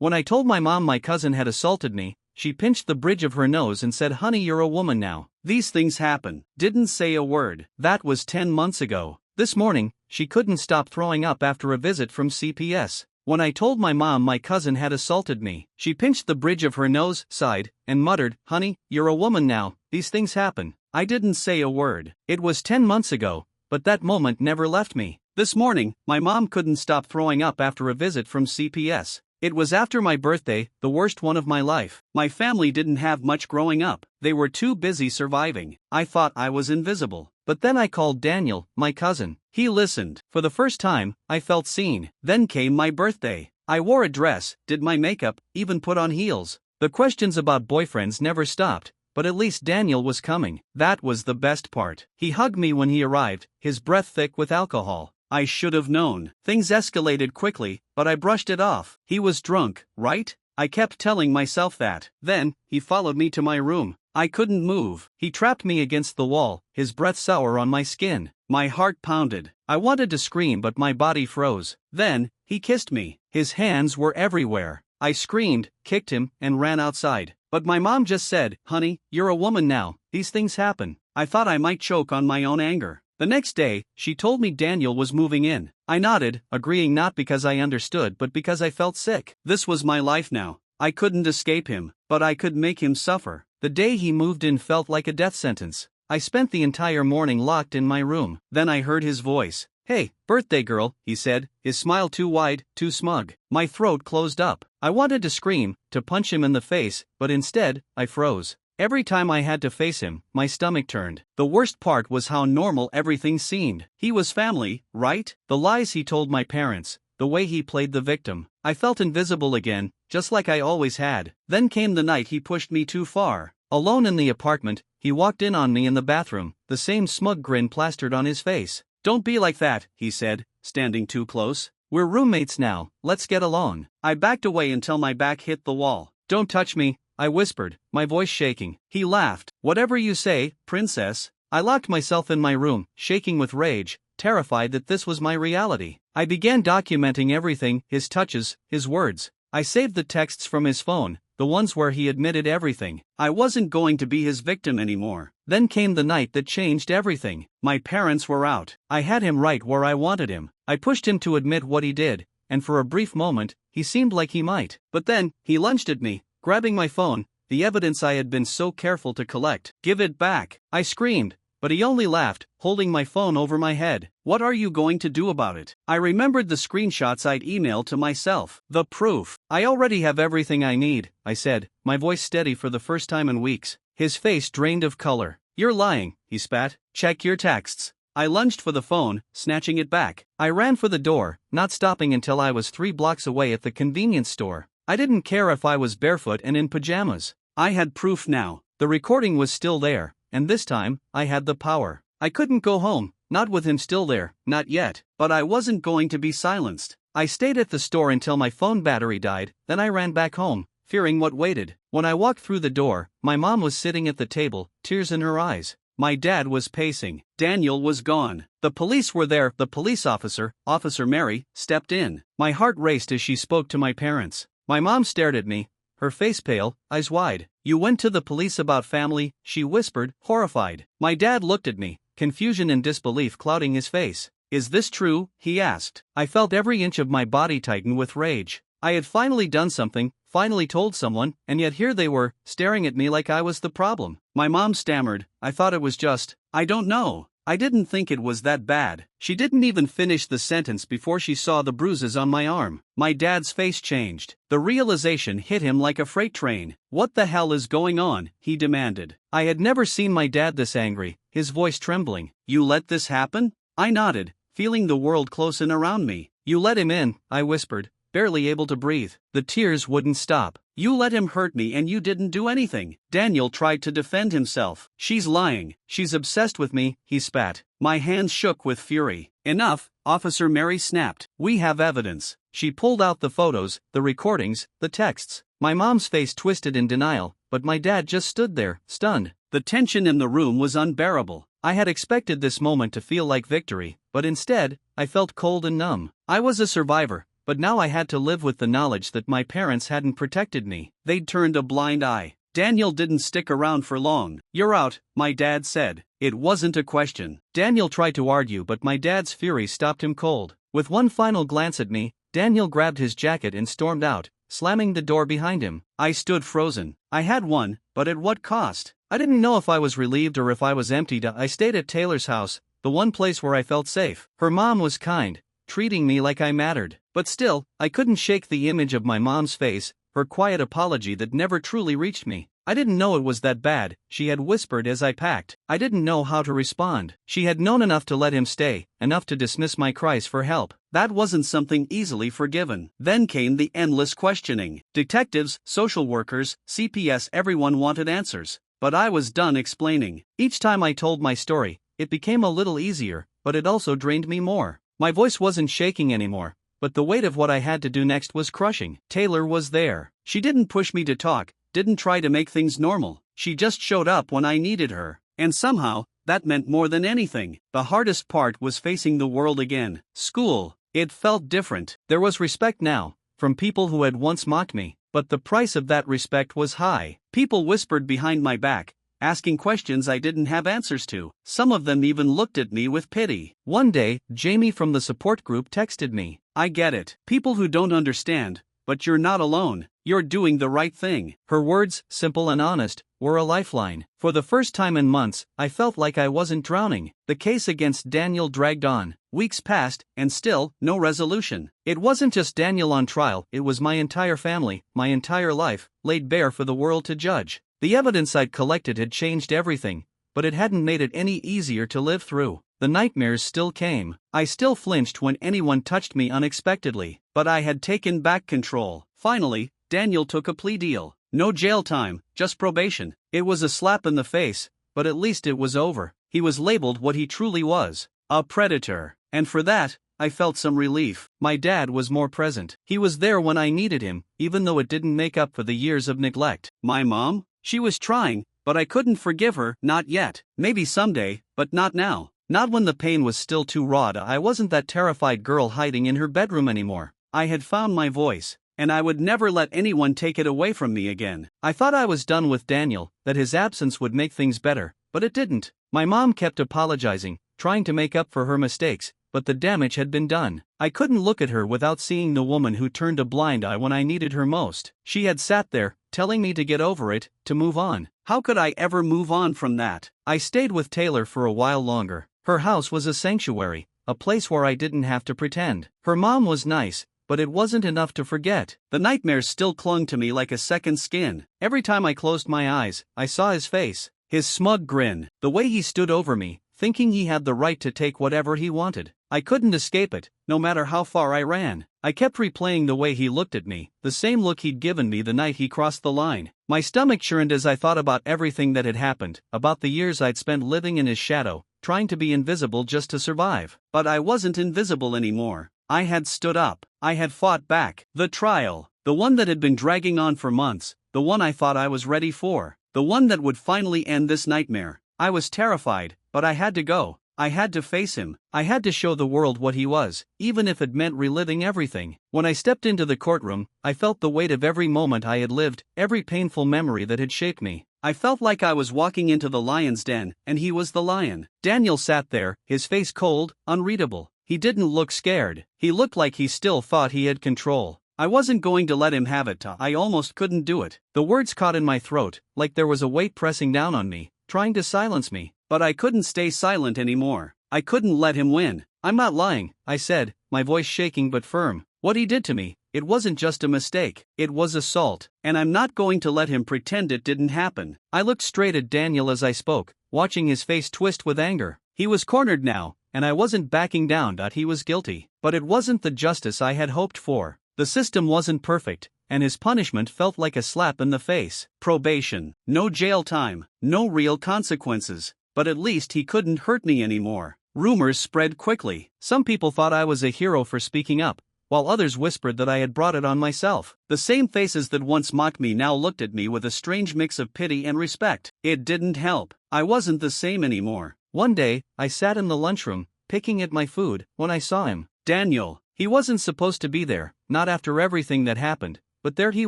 When I told my mom my cousin had assaulted me, she pinched the bridge of her nose and said, "Honey, you're a woman now. These things happen." Didn't say a word. That was 10 months ago. This morning, she couldn't stop throwing up after a visit from CPS. When I told my mom my cousin had assaulted me, she pinched the bridge of her nose, sighed, and muttered, "Honey, you're a woman now. These things happen." I didn't say a word. It was 10 months ago, but that moment never left me. This morning, my mom couldn't stop throwing up after a visit from CPS. It was after my birthday, the worst one of my life. My family didn't have much growing up. They were too busy surviving. I thought I was invisible. But then I called Daniel, my cousin. He listened. For the first time, I felt seen. Then came my birthday. I wore a dress, did my makeup, even put on heels. The questions about boyfriends never stopped, but at least Daniel was coming. That was the best part. He hugged me when he arrived, his breath thick with alcohol. I should have known. Things escalated quickly, but I brushed it off. He was drunk, right? I kept telling myself that. Then, he followed me to my room. I couldn't move. He trapped me against the wall, his breath sour on my skin. My heart pounded. I wanted to scream, but my body froze. Then, he kissed me. His hands were everywhere. I screamed, kicked him, and ran outside. But my mom just said, "Honey, you're a woman now. These things happen." I thought I might choke on my own anger. The next day, she told me Daniel was moving in. I nodded, agreeing not because I understood but because I felt sick. This was my life now. I couldn't escape him, but I could make him suffer. The day he moved in felt like a death sentence. I spent the entire morning locked in my room. Then I heard his voice. "Hey, birthday girl," he said, his smile too wide, too smug. My throat closed up. I wanted to scream, to punch him in the face, but instead, I froze. Every time I had to face him, my stomach turned. The worst part was how normal everything seemed. He was family, right? The lies he told my parents, the way he played the victim. I felt invisible again, just like I always had. Then came the night he pushed me too far. Alone in the apartment, he walked in on me in the bathroom, the same smug grin plastered on his face. "Don't be like that," he said, standing too close. "We're roommates now, let's get along." I backed away until my back hit the wall. "Don't touch me," I whispered, my voice shaking. He laughed. "Whatever you say, princess." I locked myself in my room, shaking with rage, terrified that this was my reality. I began documenting everything, his touches, his words. I saved the texts from his phone, the ones where he admitted everything. I wasn't going to be his victim anymore. Then came the night that changed everything. My parents were out. I had him right where I wanted him. I pushed him to admit what he did, and for a brief moment, he seemed like he might. But then, he lunged at me, grabbing my phone, the evidence I had been so careful to collect. "Give it back," I screamed, but he only laughed, holding my phone over my head. "What are you going to do about it?" I remembered the screenshots I'd emailed to myself. The proof. "I already have everything I need," I said, my voice steady for the first time in weeks. His face drained of color. "You're lying," he spat. "Check your texts." I lunged for the phone, snatching it back. I ran for the door, not stopping until I was 3 blocks away at the convenience store. I didn't care if I was barefoot and in pajamas. I had proof now. The recording was still there, and this time, I had the power. I couldn't go home, not with him still there, not yet, but I wasn't going to be silenced. I stayed at the store until my phone battery died, then I ran back home, fearing what waited. When I walked through the door, my mom was sitting at the table, tears in her eyes. My dad was pacing. Daniel was gone. The police were there. The police officer, Officer Mary, stepped in. My heart raced as she spoke to my parents. My mom stared at me, her face pale, eyes wide. "You went to the police about family?" she whispered, horrified. My dad looked at me, confusion and disbelief clouding his face. "Is this true?" he asked. I felt every inch of my body tighten with rage. I had finally done something, finally told someone, and yet here they were, staring at me like I was the problem. My mom stammered, "I thought it was just, I don't know. I didn't think it was that bad." She didn't even finish the sentence before she saw the bruises on my arm. My dad's face changed. The realization hit him like a freight train. "What the hell is going on?" he demanded. I had never seen my dad this angry, his voice trembling. "You let this happen?" I nodded, feeling the world close in around me. "You let him in," I whispered, barely able to breathe. The tears wouldn't stop. "You let him hurt me and you didn't do anything." Daniel tried to defend himself. "She's lying. She's obsessed with me," he spat. My hands shook with fury. "Enough," Officer Mary snapped. "We have evidence." She pulled out the photos, the recordings, the texts. My mom's face twisted in denial, but my dad just stood there, stunned. The tension in the room was unbearable. I had expected this moment to feel like victory, but instead, I felt cold and numb. I was a survivor, but now I had to live with the knowledge that my parents hadn't protected me. They'd turned a blind eye. Daniel didn't stick around for long. "You're out," my dad said. It wasn't a question. Daniel tried to argue, but my dad's fury stopped him cold. With one final glance at me, Daniel grabbed his jacket and stormed out, slamming the door behind him. I stood frozen. I had won, but at what cost? I didn't know if I was relieved or if I was emptied. I stayed at Taylor's house, the one place where I felt safe. Her mom was kind, treating me like I mattered. But still, I couldn't shake the image of my mom's face, her quiet apology that never truly reached me. "I didn't know it was that bad," she had whispered as I packed. I didn't know how to respond. She had known enough to let him stay, enough to dismiss my cries for help. That wasn't something easily forgiven. Then came the endless questioning. Detectives, social workers, CPS, everyone wanted answers. But I was done explaining. Each time I told my story, it became a little easier, but it also drained me more. My voice wasn't shaking anymore, but the weight of what I had to do next was crushing. Taylor was there. She didn't push me to talk, didn't try to make things normal. She just showed up when I needed her. And somehow, that meant more than anything. The hardest part was facing the world again. School. It felt different. There was respect now, from people who had once mocked me. But the price of that respect was high. People whispered behind my back, asking questions I didn't have answers to. Some of them even looked at me with pity. One day, Jamie from the support group texted me. "I get it. People who don't understand, but you're not alone. You're doing the right thing." Her words, simple and honest, were a lifeline. For the first time in months, I felt like I wasn't drowning. The case against Daniel dragged on. Weeks passed, and still, no resolution. It wasn't just Daniel on trial, it was my entire family, my entire life, laid bare for the world to judge. The evidence I'd collected had changed everything, but it hadn't made it any easier to live through. The nightmares still came. I still flinched when anyone touched me unexpectedly. But I had taken back control. Finally, Daniel took a plea deal. No jail time, just probation. It was a slap in the face, but at least it was over. He was labeled what he truly was, a predator. And for that, I felt some relief. My dad was more present. He was there when I needed him, even though it didn't make up for the years of neglect. My mom? She was trying, but I couldn't forgive her, not yet. Maybe someday, but not now. Not when the pain was still too raw. I wasn't that terrified girl hiding in her bedroom anymore. I had found my voice, and I would never let anyone take it away from me again. I thought I was done with Daniel, that his absence would make things better, but it didn't. My mom kept apologizing, trying to make up for her mistakes, but the damage had been done. I couldn't look at her without seeing the woman who turned a blind eye when I needed her most. She had sat there, telling me to get over it, to move on. How could I ever move on from that? I stayed with Taylor for a while longer. Her house was a sanctuary, a place where I didn't have to pretend. Her mom was nice, but it wasn't enough to forget. The nightmares still clung to me like a second skin. Every time I closed my eyes, I saw his face, his smug grin, the way he stood over me, thinking he had the right to take whatever he wanted. I couldn't escape it, no matter how far I ran. I kept replaying the way he looked at me, the same look he'd given me the night he crossed the line. My stomach churned as I thought about everything that had happened, about the years I'd spent living in his shadow, trying to be invisible just to survive. But I wasn't invisible anymore. I had stood up. I had fought back. The trial, the one that had been dragging on for months, the one I thought I was ready for, the one that would finally end this nightmare. I was terrified, but I had to go. I had to face him. I had to show the world what he was, even if it meant reliving everything. When I stepped into the courtroom, I felt the weight of every moment I had lived, every painful memory that had shaped me. I felt like I was walking into the lion's den, and he was the lion. Daniel sat there, his face cold, unreadable. He didn't look scared. He looked like he still thought he had control. I wasn't going to let him have it. I almost couldn't do it. The words caught in my throat, like there was a weight pressing down on me, trying to silence me. But I couldn't stay silent anymore. I couldn't let him win. "I'm not lying," I said, my voice shaking but firm. "What he did to me, it wasn't just a mistake, it was assault, and I'm not going to let him pretend it didn't happen." I looked straight at Daniel as I spoke, watching his face twist with anger. He was cornered now, and I wasn't backing down. He was guilty, but it wasn't the justice I had hoped for. The system wasn't perfect, and his punishment felt like a slap in the face. Probation, no jail time, no real consequences. But at least he couldn't hurt me anymore. Rumors spread quickly. Some people thought I was a hero for speaking up, while others whispered that I had brought it on myself. The same faces that once mocked me now looked at me with a strange mix of pity and respect. It didn't help. I wasn't the same anymore. One day, I sat in the lunchroom, picking at my food, when I saw him. "Daniel," He wasn't supposed to be there, not after everything that happened, but there he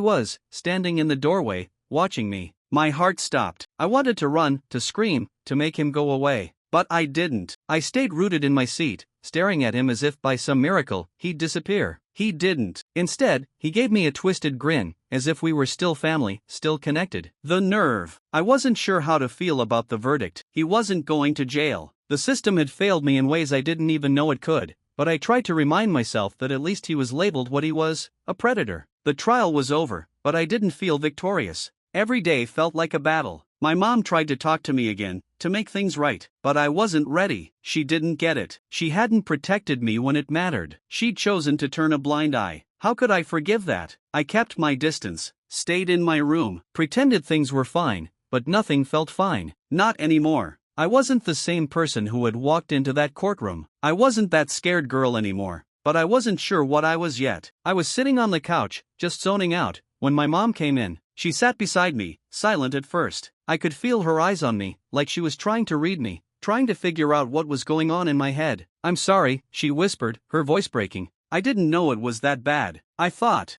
was, standing in the doorway, watching me. My heart stopped. I wanted to run, to scream, to make him go away. But I didn't. I stayed rooted in my seat, staring at him as if by some miracle, he'd disappear. He didn't. Instead, he gave me a twisted grin, as if we were still family, still connected. The nerve. I wasn't sure how to feel about the verdict. He wasn't going to jail. The system had failed me in ways I didn't even know it could, but I tried to remind myself that at least he was labeled what he was, a predator. The trial was over, but I didn't feel victorious. Every day felt like a battle. My mom tried to talk to me again, to make things right, but I wasn't ready. She didn't get it. She hadn't protected me when it mattered. She'd chosen to turn a blind eye. How could I forgive that? I kept my distance, stayed in my room, pretended things were fine, but nothing felt fine. Not anymore. I wasn't the same person who had walked into that courtroom. I wasn't that scared girl anymore, but I wasn't sure what I was yet. I was sitting on the couch, just zoning out, when my mom came in. She sat beside me, silent at first. I could feel her eyes on me, like she was trying to read me, trying to figure out what was going on in my head. "I'm sorry," she whispered, her voice breaking. "I didn't know it was that bad. I thought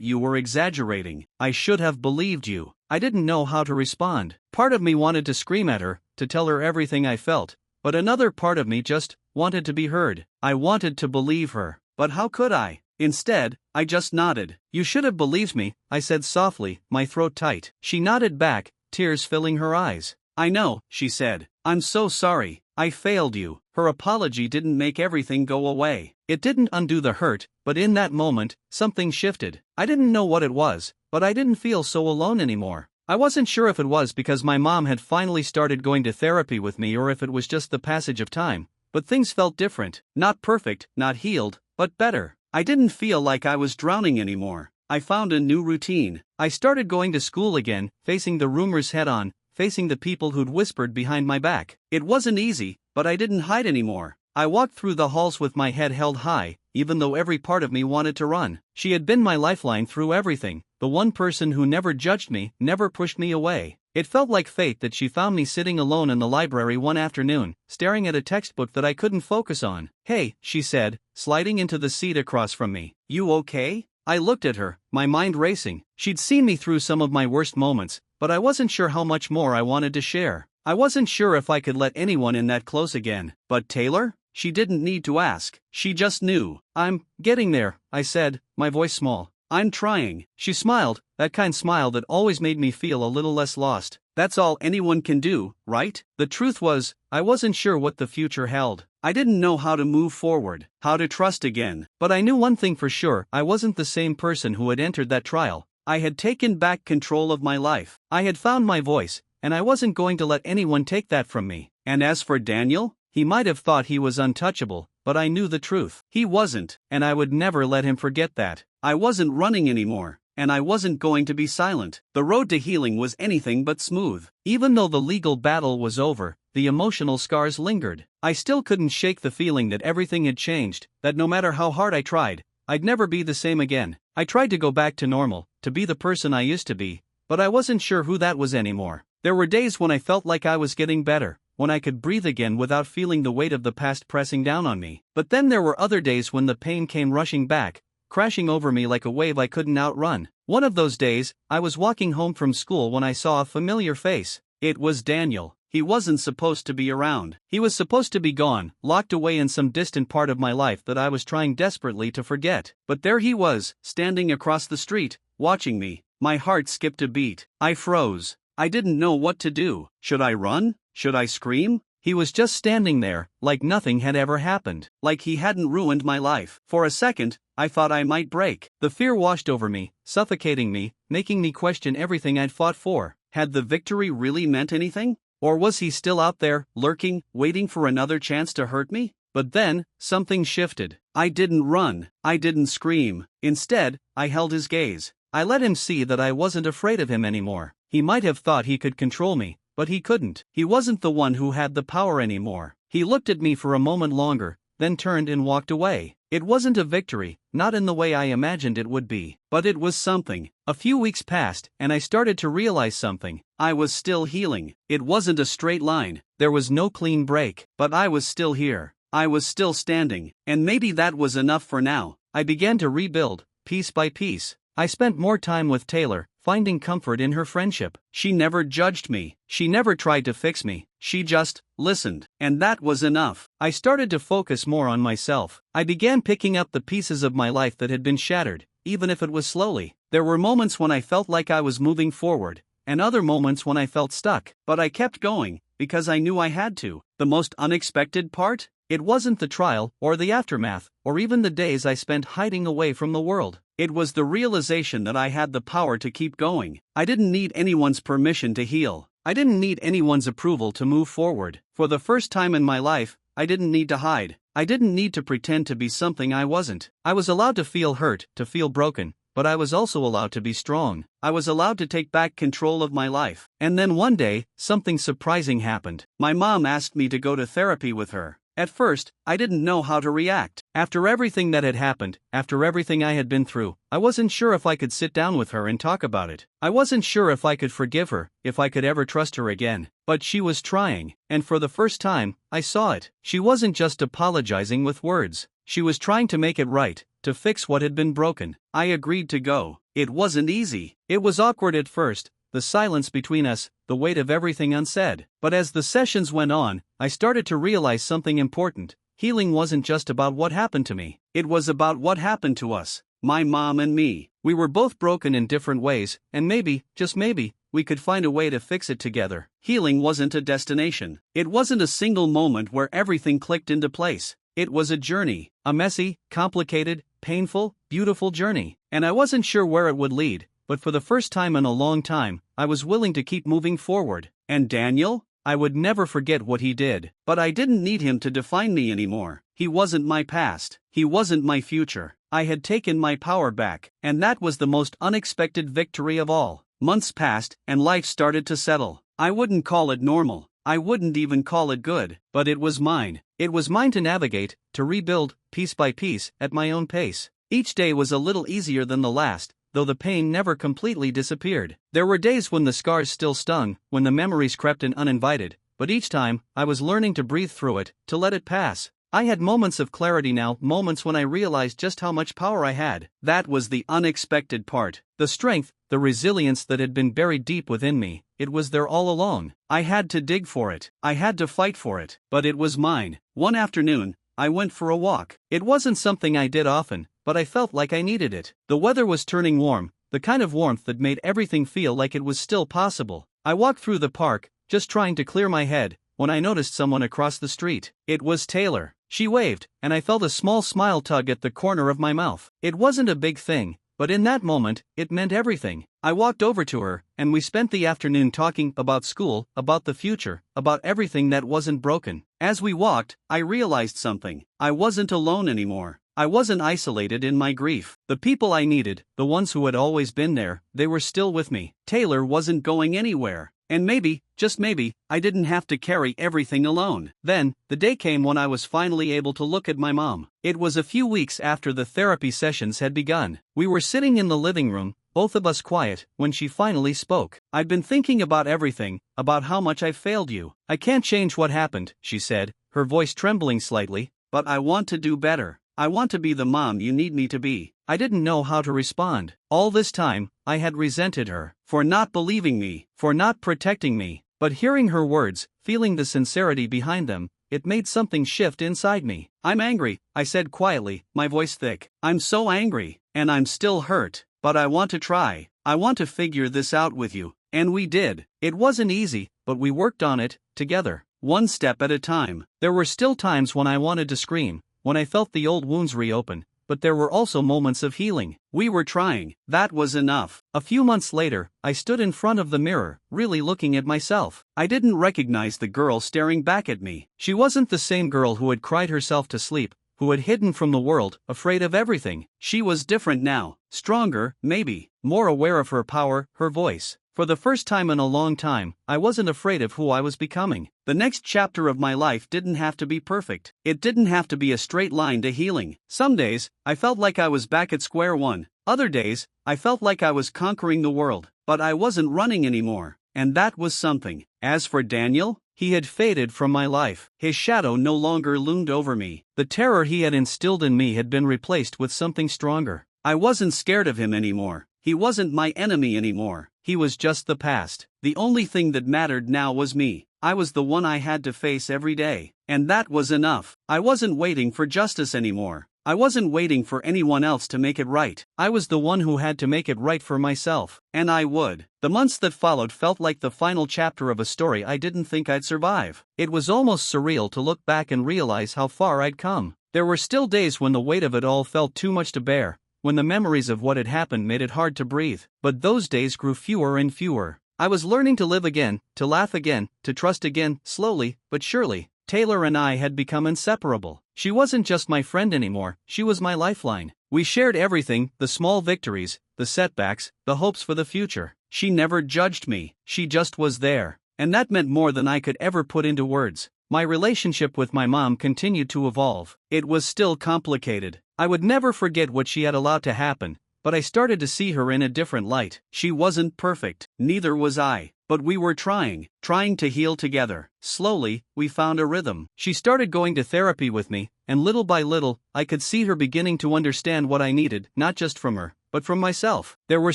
you were exaggerating. I should have believed you." I didn't know how to respond. Part of me wanted to scream at her, to tell her everything I felt, but another part of me just wanted to be heard. I wanted to believe her, but how could I? Instead, I just nodded. "You should have believed me," I said softly, my throat tight. She nodded back, tears filling her eyes. "I know," she said. "I'm so sorry. I failed you." Her apology didn't make everything go away. It didn't undo the hurt, but in that moment, something shifted. I didn't know what it was, but I didn't feel so alone anymore. I wasn't sure if it was because my mom had finally started going to therapy with me or if it was just the passage of time, but things felt different. Not perfect, not healed, but better. I didn't feel like I was drowning anymore. I found a new routine. I started going to school again, facing the rumors head on, facing the people who'd whispered behind my back. It wasn't easy, but I didn't hide anymore. I walked through the halls with my head held high, even though every part of me wanted to run. She had been my lifeline through everything, the one person who never judged me, never pushed me away. It felt like fate that she found me sitting alone in the library one afternoon, staring at a textbook that I couldn't focus on. "Hey," she said, sliding into the seat across from me. "You okay?" I looked at her, my mind racing. She'd seen me through some of my worst moments, but I wasn't sure how much more I wanted to share. I wasn't sure if I could let anyone in that close again. "But Taylor?" She didn't need to ask. She just knew. "I'm getting there," I said, my voice small. "I'm trying." She smiled, that kind smile that always made me feel a little less lost. "That's all anyone can do, right?" The truth was, I wasn't sure what the future held. I didn't know how to move forward, how to trust again. But I knew one thing for sure, I wasn't the same person who had entered that trial. I had taken back control of my life. I had found my voice, and I wasn't going to let anyone take that from me. And as for Daniel, he might have thought he was untouchable, but I knew the truth. He wasn't, and I would never let him forget that. I wasn't running anymore, and I wasn't going to be silent. The road to healing was anything but smooth. Even though the legal battle was over, the emotional scars lingered. I still couldn't shake the feeling that everything had changed, that no matter how hard I tried, I'd never be the same again. I tried to go back to normal, to be the person I used to be, but I wasn't sure who that was anymore. There were days when I felt like I was getting better, when I could breathe again without feeling the weight of the past pressing down on me. But then there were other days when the pain came rushing back, crashing over me like a wave I couldn't outrun. One of those days, I was walking home from school when I saw a familiar face. It was Daniel. He wasn't supposed to be around. He was supposed to be gone, locked away in some distant part of my life that I was trying desperately to forget. But there he was, standing across the street, watching me. My heart skipped a beat. I froze. I didn't know what to do. Should I run? Should I scream? He was just standing there, like nothing had ever happened, like he hadn't ruined my life. For a second, I thought I might break. The fear washed over me, suffocating me, making me question everything I'd fought for. Had the victory really meant anything? Or was he still out there, lurking, waiting for another chance to hurt me? But then, something shifted. I didn't run. I didn't scream. Instead, I held his gaze. I let him see that I wasn't afraid of him anymore. He might have thought he could control me, but he couldn't. He wasn't the one who had the power anymore. He looked at me for a moment longer, then turned and walked away. It wasn't a victory, not in the way I imagined it would be, but it was something. A few weeks passed, and I started to realize something. I was still healing. It wasn't a straight line. There was no clean break, but I was still here. I was still standing, and maybe that was enough for now. I began to rebuild, piece by piece. I spent more time with Taylor, finding comfort in her friendship. She never judged me. She never tried to fix me. She just listened. And that was enough. I started to focus more on myself. I began picking up the pieces of my life that had been shattered, even if it was slowly. There were moments when I felt like I was moving forward, and other moments when I felt stuck. But I kept going, because I knew I had to. The most unexpected part? It wasn't the trial, or the aftermath, or even the days I spent hiding away from the world. It was the realization that I had the power to keep going. I didn't need anyone's permission to heal. I didn't need anyone's approval to move forward. For the first time in my life, I didn't need to hide. I didn't need to pretend to be something I wasn't. I was allowed to feel hurt, to feel broken, but I was also allowed to be strong. I was allowed to take back control of my life. And then one day, something surprising happened. My mom asked me to go to therapy with her. At first, I didn't know how to react. After everything that had happened, after everything I had been through, I wasn't sure if I could sit down with her and talk about it. I wasn't sure if I could forgive her, if I could ever trust her again. But she was trying, and for the first time, I saw it. She wasn't just apologizing with words. She was trying to make it right, to fix what had been broken. I agreed to go. It wasn't easy. It was awkward at first, the silence between us, the weight of everything unsaid. But as the sessions went on, I started to realize something important. Healing wasn't just about what happened to me. It was about what happened to us, my mom and me. We were both broken in different ways, and maybe, just maybe, we could find a way to fix it together. Healing wasn't a destination. It wasn't a single moment where everything clicked into place. It was a journey, a messy, complicated, painful, beautiful journey. And I wasn't sure where it would lead, but for the first time in a long time, I was willing to keep moving forward. And Daniel? I would never forget what he did. But I didn't need him to define me anymore. He wasn't my past. He wasn't my future. I had taken my power back, and that was the most unexpected victory of all. Months passed, and life started to settle. I wouldn't call it normal. I wouldn't even call it good, but it was mine. It was mine to navigate, to rebuild, piece by piece, at my own pace. Each day was a little easier than the last, though the pain never completely disappeared. There were days when the scars still stung, when the memories crept in uninvited, but each time, I was learning to breathe through it, to let it pass. I had moments of clarity now, moments when I realized just how much power I had. That was the unexpected part. The strength, the resilience that had been buried deep within me, it was there all along. I had to dig for it. I had to fight for it. But it was mine. One afternoon, I went for a walk. It wasn't something I did often, but I felt like I needed it. The weather was turning warm, the kind of warmth that made everything feel like it was still possible. I walked through the park, just trying to clear my head, when I noticed someone across the street. It was Taylor. She waved, and I felt a small smile tug at the corner of my mouth. It wasn't a big thing, but in that moment, it meant everything. I walked over to her, and we spent the afternoon talking about school, about the future, about everything that wasn't broken. As we walked, I realized something. I wasn't alone anymore. I wasn't isolated in my grief. The people I needed, the ones who had always been there, they were still with me. Taylor wasn't going anywhere. And maybe, just maybe, I didn't have to carry everything alone. Then, the day came when I was finally able to look at my mom. It was a few weeks after the therapy sessions had begun. We were sitting in the living room, both of us quiet, when she finally spoke. "I've been thinking about everything, about how much I've failed you. I can't change what happened," she said, her voice trembling slightly, "but I want to do better. I want to be the mom you need me to be." I didn't know how to respond. All this time, I had resented her for not believing me, for not protecting me. But hearing her words, feeling the sincerity behind them, it made something shift inside me. "I'm angry," I said quietly, my voice thick. "I'm so angry, and I'm still hurt, but I want to try. I want to figure this out with you." And we did. It wasn't easy, but we worked on it, together, one step at a time. There were still times when I wanted to scream, when I felt the old wounds reopen, but there were also moments of healing. We were trying. That was enough. A few months later, I stood in front of the mirror, really looking at myself. I didn't recognize the girl staring back at me. She wasn't the same girl who had cried herself to sleep, who had hidden from the world, afraid of everything. She was different now, stronger, maybe, more aware of her power, her voice. For the first time in a long time, I wasn't afraid of who I was becoming. The next chapter of my life didn't have to be perfect. It didn't have to be a straight line to healing. Some days, I felt like I was back at square one. Other days, I felt like I was conquering the world. But I wasn't running anymore. and that was something. As for Daniel, he had faded from my life. His shadow no longer loomed over me. The terror he had instilled in me had been replaced with something stronger. I wasn't scared of him anymore. He wasn't my enemy anymore. He was just the past. The only thing that mattered now was me. I was the one I had to face every day. And that was enough. I wasn't waiting for justice anymore. I wasn't waiting for anyone else to make it right. I was the one who had to make it right for myself. And I would. The months that followed felt like the final chapter of a story I didn't think I'd survive. It was almost surreal to look back and realize how far I'd come. There were still days when the weight of it all felt too much to bear, when the memories of what had happened made it hard to breathe. But those days grew fewer and fewer. I was learning to live again, to laugh again, to trust again. Slowly, but surely, Taylor and I had become inseparable. She wasn't just my friend anymore, she was my lifeline. We shared everything, the small victories, the setbacks, the hopes for the future. She never judged me, she just was there. And that meant more than I could ever put into words. My relationship with my mom continued to evolve. It was still complicated. I would never forget what she had allowed to happen, but I started to see her in a different light. She wasn't perfect, neither was I. But we were trying to heal together. Slowly, we found a rhythm. She started going to therapy with me, and little by little, I could see her beginning to understand what I needed, not just from her, but from myself. There were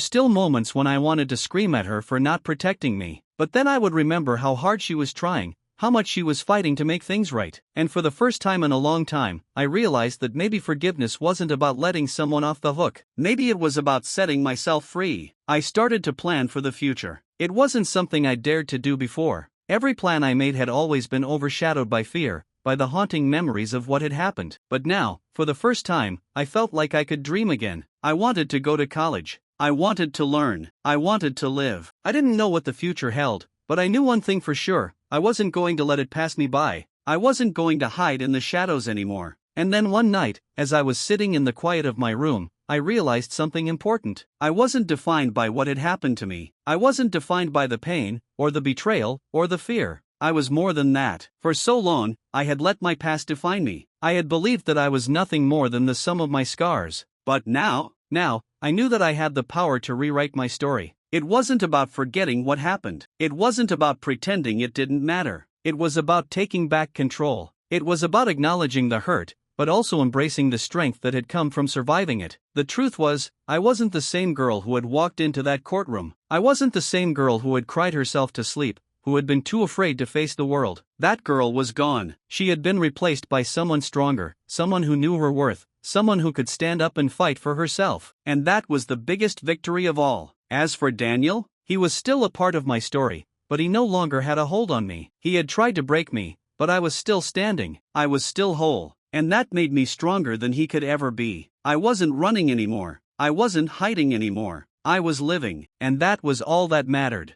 still moments when I wanted to scream at her for not protecting me, but then I would remember how hard she was trying, how much she was fighting to make things right. And for the first time in a long time, I realized that maybe forgiveness wasn't about letting someone off the hook. Maybe it was about setting myself free. I started to plan for the future. It wasn't something I dared to do before. Every plan I made had always been overshadowed by fear, by the haunting memories of what had happened. But now, for the first time, I felt like I could dream again. I wanted to go to college. I wanted to learn. I wanted to live. I didn't know what the future held, but I knew one thing for sure. I wasn't going to let it pass me by. I wasn't going to hide in the shadows anymore. And then one night, as I was sitting in the quiet of my room, I realized something important. I wasn't defined by what had happened to me. I wasn't defined by the pain, or the betrayal, or the fear. I was more than that. For so long, I had let my past define me. I had believed that I was nothing more than the sum of my scars. But now, I knew that I had the power to rewrite my story. It wasn't about forgetting what happened. It wasn't about pretending it didn't matter. It was about taking back control. It was about acknowledging the hurt, but also embracing the strength that had come from surviving it. The truth was, I wasn't the same girl who had walked into that courtroom. I wasn't the same girl who had cried herself to sleep, who had been too afraid to face the world. That girl was gone. She had been replaced by someone stronger, someone who knew her worth, someone who could stand up and fight for herself. And that was the biggest victory of all. As for Daniel, he was still a part of my story, but he no longer had a hold on me. He had tried to break me, but I was still standing. I was still whole. And that made me stronger than he could ever be. I wasn't running anymore. I wasn't hiding anymore. I was living, and that was all that mattered.